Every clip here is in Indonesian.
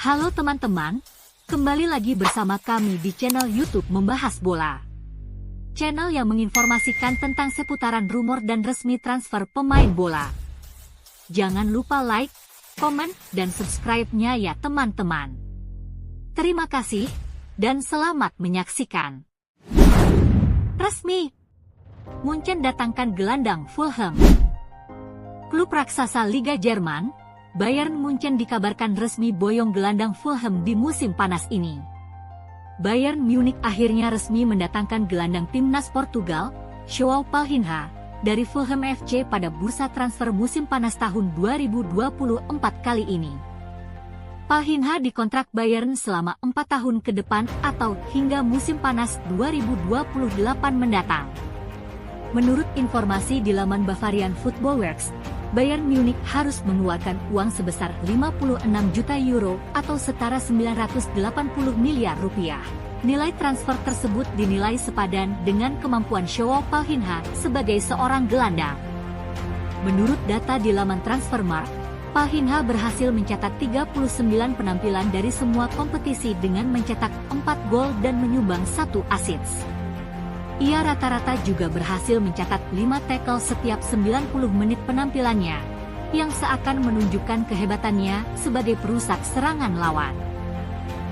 Halo teman-teman, kembali lagi bersama kami di channel YouTube Membahas Bola. Channel yang menginformasikan tentang seputaran rumor dan resmi transfer pemain bola. Jangan lupa like, komen, dan subscribe-nya ya teman-teman. Terima kasih, dan selamat menyaksikan. Resmi, Munchen datangkan gelandang Fulham. Klub raksasa Liga Jerman, Bayern Munchen dikabarkan resmi boyong gelandang Fulham di musim panas ini. Bayern Munich akhirnya resmi mendatangkan gelandang timnas Portugal, João Palhinha, dari Fulham FC pada bursa transfer musim panas tahun 2024 kali ini. Palhinha dikontrak Bayern selama 4 tahun ke depan atau hingga musim panas 2028 mendatang. Menurut informasi di laman Bavarian Football Works, Bayern Munich harus mengeluarkan uang sebesar 56 juta euro atau setara 980 miliar rupiah. Nilai transfer tersebut dinilai sepadan dengan kemampuan João Palhinha sebagai seorang gelandang. Menurut data di laman Transfermarkt, Palhinha berhasil mencetak 39 penampilan dari semua kompetisi dengan mencetak 4 gol dan menyumbang 1 assist. Ia rata-rata juga berhasil mencatat 5 tackle setiap 90 menit penampilannya, yang seakan menunjukkan kehebatannya sebagai perusak serangan lawan.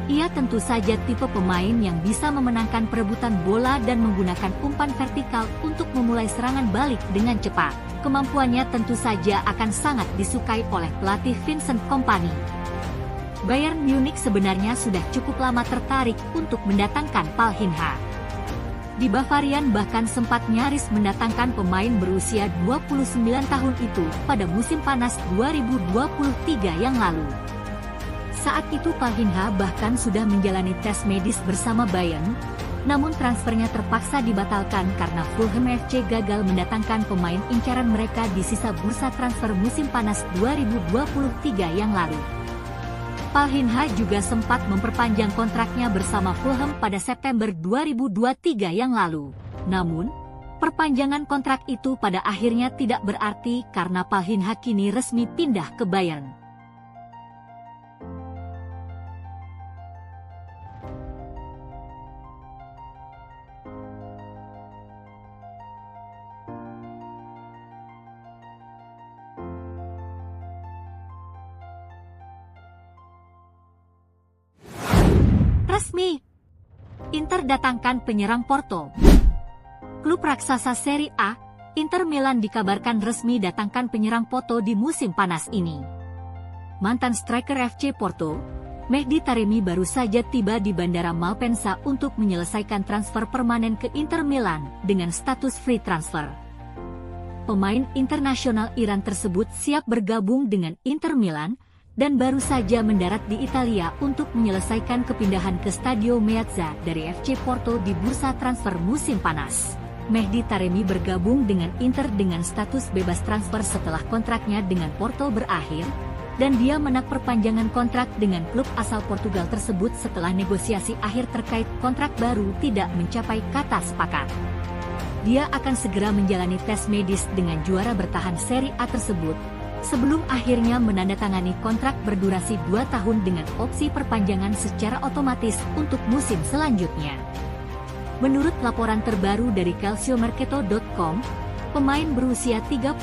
Ia tentu saja tipe pemain yang bisa memenangkan perebutan bola dan menggunakan umpan vertikal untuk memulai serangan balik dengan cepat. Kemampuannya tentu saja akan sangat disukai oleh pelatih Vincent Kompany. Bayern Munich sebenarnya sudah cukup lama tertarik untuk mendatangkan Palhinha. Di Bavarian bahkan sempat nyaris mendatangkan pemain berusia 29 tahun itu pada musim panas 2023 yang lalu. Saat itu Palhinha bahkan sudah menjalani tes medis bersama Bayern, namun transfernya terpaksa dibatalkan karena Fulham FC gagal mendatangkan pemain incaran mereka di sisa bursa transfer musim panas 2023 yang lalu. Palhinha juga sempat memperpanjang kontraknya bersama Fulham pada September 2023 yang lalu. Namun, perpanjangan kontrak itu pada akhirnya tidak berarti karena Palhinha kini resmi pindah ke Bayern. Resmi, Inter datangkan penyerang Porto. Klub raksasa Serie A, Inter Milan dikabarkan resmi datangkan penyerang Porto di musim panas ini. Mantan striker FC Porto, Mehdi Taremi baru saja tiba di Bandara Malpensa untuk menyelesaikan transfer permanen ke Inter Milan dengan status free transfer. Pemain internasional Iran tersebut siap bergabung dengan Inter Milan dan baru saja mendarat di Italia untuk menyelesaikan kepindahan ke Stadio Meazza dari FC Porto di bursa transfer musim panas. Mehdi Taremi bergabung dengan Inter dengan status bebas transfer setelah kontraknya dengan Porto berakhir, dan dia menak perpanjangan kontrak dengan klub asal Portugal tersebut setelah negosiasi akhir terkait kontrak baru tidak mencapai kata sepakat. Dia akan segera menjalani tes medis dengan juara bertahan Serie A tersebut, sebelum akhirnya menandatangani kontrak berdurasi 2 tahun dengan opsi perpanjangan secara otomatis untuk musim selanjutnya. Menurut laporan terbaru dari calciomercato.com, pemain berusia 31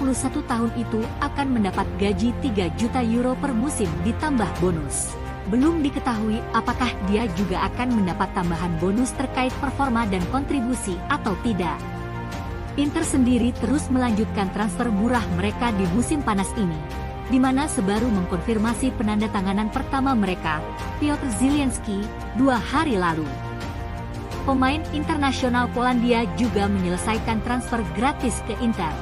tahun itu akan mendapat gaji 3 juta euro per musim ditambah bonus. Belum diketahui apakah dia juga akan mendapat tambahan bonus terkait performa dan kontribusi atau tidak. Inter sendiri terus melanjutkan transfer murah mereka di musim panas ini, di mana sebaru mengkonfirmasi penandatanganan pertama mereka, Piotr Zielinski, 2 hari lalu. Pemain internasional Polandia juga menyelesaikan transfer gratis ke Inter.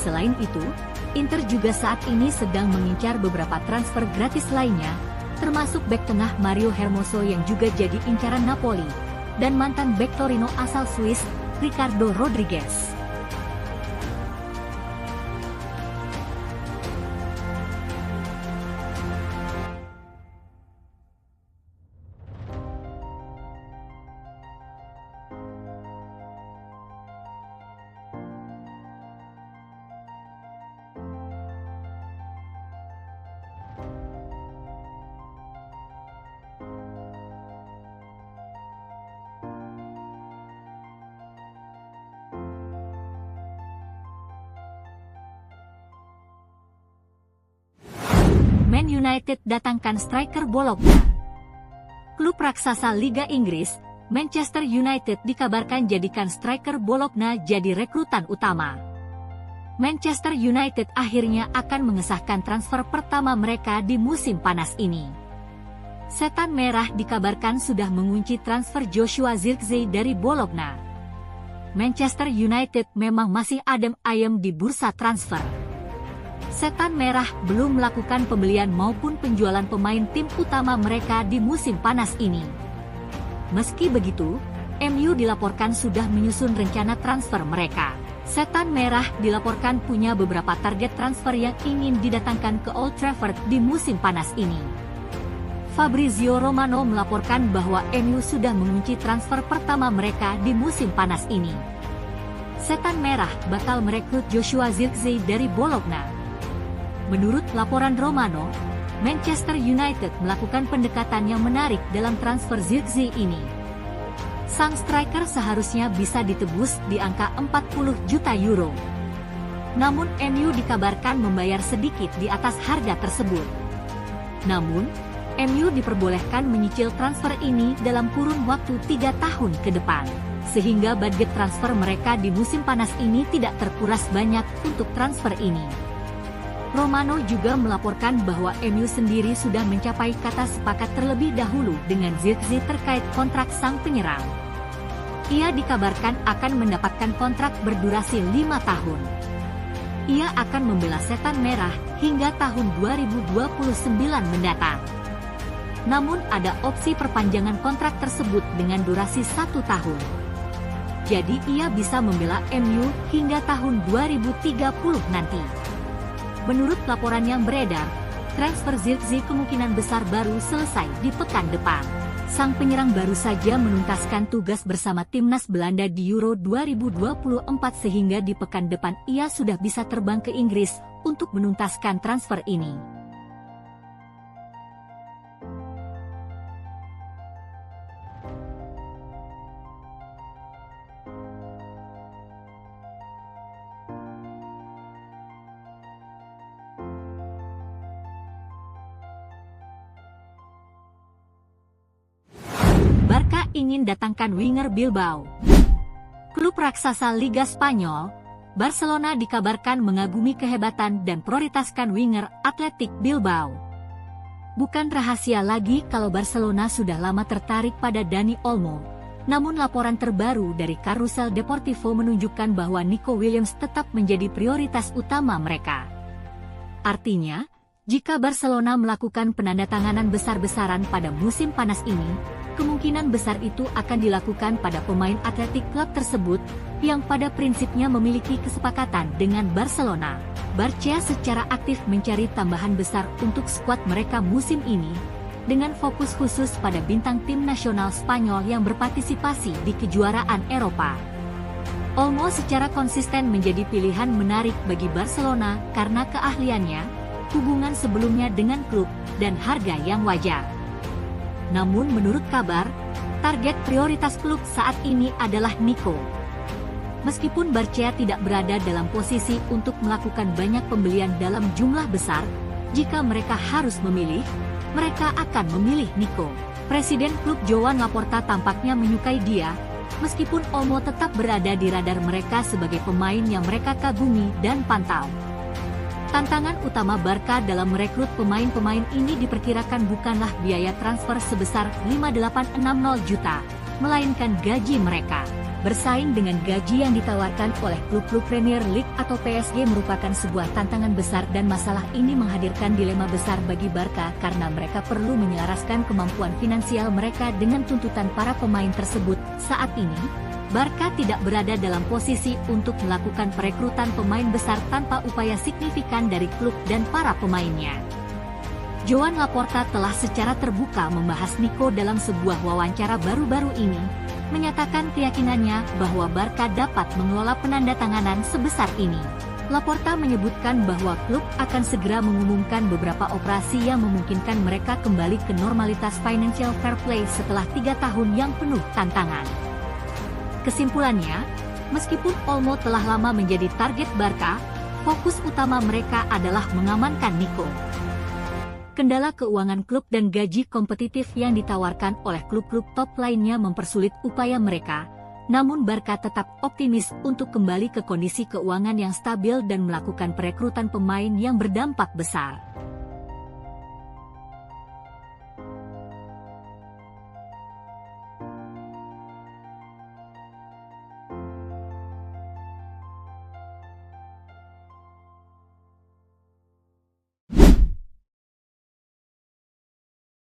Selain itu, Inter juga saat ini sedang mengincar beberapa transfer gratis lainnya, termasuk bek tengah Mario Hermoso yang juga jadi incaran Napoli, dan mantan bek Torino asal Swiss, Ricardo Rodriguez. United datangkan striker Bologna. Klub raksasa Liga Inggris, Manchester United dikabarkan jadikan striker Bologna jadi rekrutan utama. Manchester United akhirnya akan mengesahkan transfer pertama mereka di musim panas ini. Setan Merah dikabarkan sudah mengunci transfer Joshua Zirkzee dari Bologna. Manchester United memang masih adem ayem di bursa transfer. Setan Merah belum melakukan pembelian maupun penjualan pemain tim utama mereka di musim panas ini. Meski begitu, MU dilaporkan sudah menyusun rencana transfer mereka. Setan Merah dilaporkan punya beberapa target transfer yang ingin didatangkan ke Old Trafford di musim panas ini. Fabrizio Romano melaporkan bahwa MU sudah mengunci transfer pertama mereka di musim panas ini. Setan Merah bakal merekrut Joshua Zirkzee dari Bologna. Menurut laporan Romano, Manchester United melakukan pendekatan yang menarik dalam transfer Zirkzee ini. Sang striker seharusnya bisa ditebus di angka 40 juta euro. Namun MU dikabarkan membayar sedikit di atas harga tersebut. Namun, MU diperbolehkan menyicil transfer ini dalam kurun waktu 3 tahun ke depan, sehingga budget transfer mereka di musim panas ini tidak terkuras banyak untuk transfer ini. Romano juga melaporkan bahwa MU sendiri sudah mencapai kata sepakat terlebih dahulu dengan Zirkzee terkait kontrak sang penyerang. Ia dikabarkan akan mendapatkan kontrak berdurasi 5 tahun. Ia akan membela Setan Merah hingga tahun 2029 mendatang. Namun ada opsi perpanjangan kontrak tersebut dengan durasi 1 tahun. Jadi ia bisa membela MU hingga tahun 2030 nanti. Menurut laporan yang beredar, transfer Zirkzee kemungkinan besar baru selesai di pekan depan. Sang penyerang baru saja menuntaskan tugas bersama timnas Belanda di Euro 2024 sehingga di pekan depan ia sudah bisa terbang ke Inggris untuk menuntaskan transfer ini. Barca ingin datangkan winger Bilbao. Klub raksasa Liga Spanyol, Barcelona dikabarkan mengagumi kehebatan dan prioritaskan winger Athletic Bilbao. Bukan rahasia lagi kalau Barcelona sudah lama tertarik pada Dani Olmo. Namun laporan terbaru dari Carrusel Deportivo menunjukkan bahwa Nico Williams tetap menjadi prioritas utama mereka. Artinya, jika Barcelona melakukan penandatanganan besar-besaran pada musim panas ini, kemungkinan besar itu akan dilakukan pada pemain Athletic Club tersebut, yang pada prinsipnya memiliki kesepakatan dengan Barcelona. Barca secara aktif mencari tambahan besar untuk skuad mereka musim ini, dengan fokus khusus pada bintang tim nasional Spanyol yang berpartisipasi di kejuaraan Eropa. Olmo secara konsisten menjadi pilihan menarik bagi Barcelona karena keahliannya, hubungan sebelumnya dengan klub, dan harga yang wajar. Namun menurut kabar, target prioritas klub saat ini adalah Nico. Meskipun Barca tidak berada dalam posisi untuk melakukan banyak pembelian dalam jumlah besar, jika mereka harus memilih, mereka akan memilih Nico. Presiden klub Joan Laporta tampaknya menyukai dia, meskipun Olmo tetap berada di radar mereka sebagai pemain yang mereka kagumi dan pantau. Tantangan utama Barca dalam merekrut pemain-pemain ini diperkirakan bukanlah biaya transfer sebesar 5,860 juta, melainkan gaji mereka. Bersaing dengan gaji yang ditawarkan oleh klub-klub Premier League atau PSG merupakan sebuah tantangan besar dan masalah ini menghadirkan dilema besar bagi Barca karena mereka perlu menyelaraskan kemampuan finansial mereka dengan tuntutan para pemain tersebut. Saat ini, Barca tidak berada dalam posisi untuk melakukan perekrutan pemain besar tanpa upaya signifikan dari klub dan para pemainnya. Joan Laporta telah secara terbuka membahas Nico dalam sebuah wawancara baru-baru ini, menyatakan keyakinannya bahwa Barca dapat mengelola penandatanganan sebesar ini. Laporta menyebutkan bahwa klub akan segera mengumumkan beberapa operasi yang memungkinkan mereka kembali ke normalitas financial fair play setelah 3 tahun yang penuh tantangan. Kesimpulannya, meskipun Olmo telah lama menjadi target Barca, fokus utama mereka adalah mengamankan Nico. Kendala keuangan klub dan gaji kompetitif yang ditawarkan oleh klub-klub top lainnya mempersulit upaya mereka. Namun Barca tetap optimis untuk kembali ke kondisi keuangan yang stabil dan melakukan perekrutan pemain yang berdampak besar.